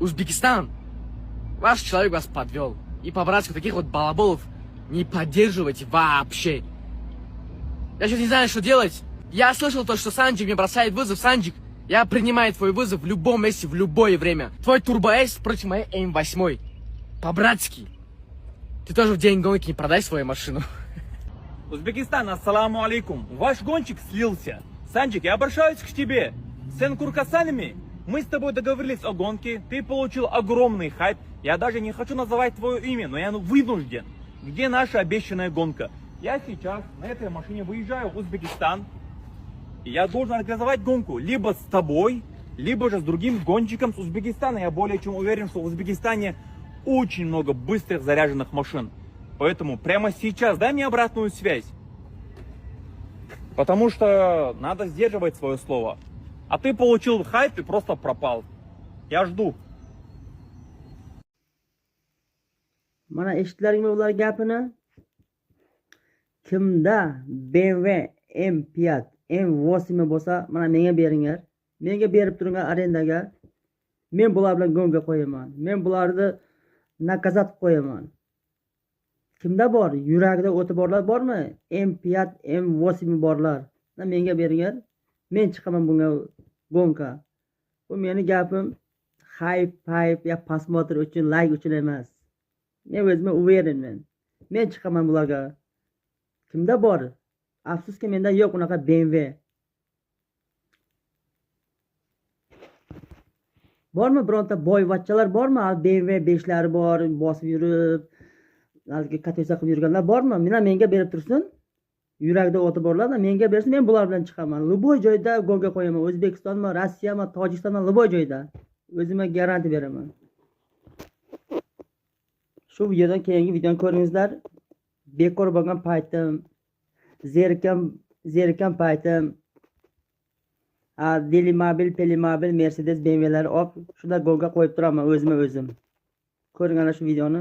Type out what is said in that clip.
Узбекистан. Ваш человек вас подвел. И по-братски таких вот балаболов не поддерживайте вообще. Я сейчас не знаю, что делать. Я слышал то, что Санджик мне бросает вызов. Санджик, я принимаю твой вызов в любом месте, в любое время. Твой Турбо-С против моей М8. По-братски. Ты тоже в день гонки не продай свою машину. Узбекистан, ассаламу алейкум. Ваш гонщик слился. Санджик, я обращаюсь к тебе. Сен Куркасанами, мы с тобой договорились о гонке. Ты получил огромный хайп. Я даже не хочу называть твое имя, но я вынужден. Где наша обещанная гонка? Я сейчас на этой машине выезжаю в Узбекистан. И я должен организовать гонку либо с тобой, либо же с другим гонщиком с Узбекистана. Я более чем уверен, что в Узбекистане очень много быстрых заряженных машин. Поэтому прямо сейчас дай мне обратную связь. Потому что надо сдерживать свое слово. А ты получил хайп и просто пропал. Я жду. Mana eshitdilaringmi ular gapini? Kimda BMW M5 M8 bo'lsa, mana menga beringlar. Menga berib turinglar arendaga. Men bular bilan g'onga qo'yaman. Men bularni nakazat qo'yaman. Kimda bor? Yuragida o'ti borlar bormi? M5 M8 borlar. Menga beringlar. Men chiqaman bunga g'onga. Bu meni gapim hype ya pasmotr uchun, like uchun emas. Men o'zimga uverenman. Men chiqaman bularga. Kimda bor? Afsuski menda yo'q unaqa BMW. Bormi bironta boyvachchalar bormi? BMW 5lari bor, bosib yurib, haligi katesa qilib yurganlar bormi? Menga berib tursin. Yuragida o'ti borlar, menga bersin, men bular bilan chiqaman. Luboy joyda g'onga qo'yaman. O'zbekistonmi, Rossiyami, Tojikistonmi, luboy joyda. O'zimga garantiya beraman. Shu videodan keyingi videoni ko'ringizlar. Bekor bo'lgan paytim, zerikan paytim, Delimobil, Pelimobil, Mercedes, BMW'lar olib, shunda g'onga qo'yib turaman o'zim. Ko'ringlar shu videoni.